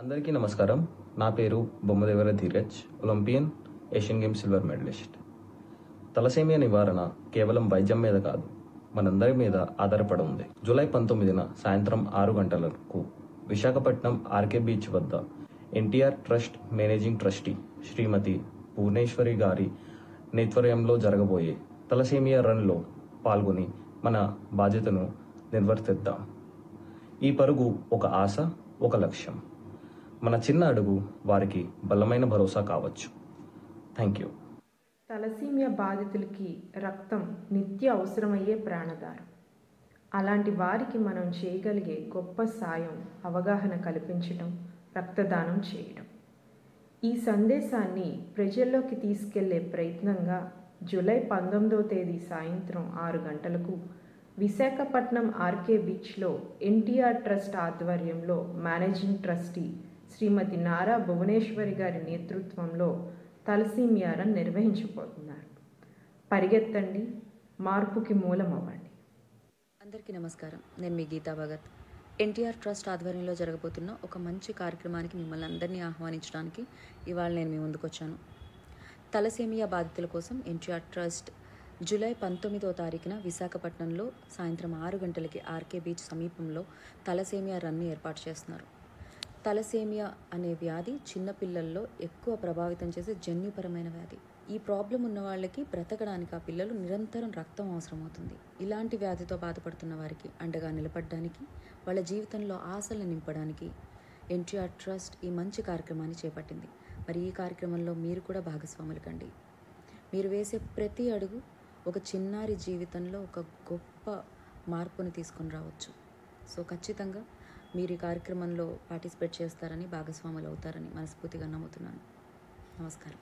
అందరికీ నమస్కారం. నా పేరు Bommadevara Dheeraj, Olympian, Asian Games silver medallist. Thalassaemia నివారణ కేవలం వైద్యం మీద కాదు, మనందరి మీద ఆధారపడి ఉంది. జూలై 19న సాయంత్రం 6 గంటలకు విశాఖపట్నం ఆర్కే బీచ్ వద్ద ఎన్టీఆర్ ట్రస్ట్ మేనేజింగ్ ట్రస్టీ శ్రీమతి భువనేశ్వరి గారి నేతృత్వంలో జరగబోయే తలసేమియా రన్లో పాల్గొని మన బాధ్యతను నిర్వర్తిద్దాం. ఈ పరుగు ఒక ఆశ, ఒక లక్ష్యం. మన చిన్న అడుగు వారికి బలమైన భరోసా కావచ్చు. Thank you. తలసీమియా బాధితులకి రక్తం నిత్య అవసరమయ్యే ప్రాణాధారం. అలాంటి వారికి మనం చేయగలిగే గొప్ప సాయం అవగాహన కల్పించడం, రక్తదానం చేయడం. ఈ సందేశాన్ని ప్రజల్లోకి తీసుకెళ్లే ప్రయత్నంగా జూలై 19వ తేదీ సాయంత్రం 6 గంటలకు విశాఖపట్నం ఆర్కే బీచ్లో ఎన్టీఆర్ ట్రస్ట్ ఆధ్వర్యంలో మేనేజింగ్ ట్రస్టీ శ్రీమతి నారా భువనేశ్వరి గారి నేతృత్వంలో తలసీమియా రన్ నిర్వహించబోతున్నారు. పరిగెత్తండి, మార్పుకి మూలమవ్వండి. అందరికీ నమస్కారం. నేను మీ గీతా భగత్. ఎన్టీఆర్ ట్రస్ట్ ఆధ్వర్యంలో జరగబోతున్న ఒక మంచి కార్యక్రమానికి మిమ్మల్ని అందరినీ ఆహ్వానించడానికి ఇవాళ నేను మీ ముందుకు వచ్చాను. తలసేమియా బాధితుల కోసం ఎన్టీఆర్ ట్రస్ట్ జూలై 19వ తారీఖున విశాఖపట్నంలో సాయంత్రం 6 గంటలకి ఆర్కే బీచ్ సమీపంలో తలసేమియా రన్ను ఏర్పాటు చేస్తున్నారు. తలసేమియా అనే వ్యాధి చిన్నపిల్లల్లో ఎక్కువ ప్రభావితం చేసే జన్యుపరమైన వ్యాధి. ఈ ప్రాబ్లం ఉన్న వాళ్ళకి బ్రతకడానికి ఆ పిల్లలు నిరంతరం రక్తం అవసరమవుతుంది. ఇలాంటి వ్యాధితో బాధపడుతున్న వారికి అండగా నిలబడడానికి, వాళ్ళ జీవితంలో ఆశలు నింపడానికి ఎన్టీఆర్ ట్రస్ట్ ఈ మంచి కార్యక్రమాన్ని చేపట్టింది. మరి ఈ కార్యక్రమంలో మీరు కూడా భాగస్వాములు కండి. మీరు వేసే ప్రతి అడుగు ఒక చిన్నారి జీవితంలో ఒక గొప్ప మార్పుని తీసుకొని రావచ్చు. సో ఖచ్చితంగా మీరు ఈ కార్యక్రమంలో పార్టిసిపేట్ చేస్తారని, భాగస్వాములు అవుతారని మనస్ఫూర్తిగా నమ్ముతున్నాను. నమస్కారం.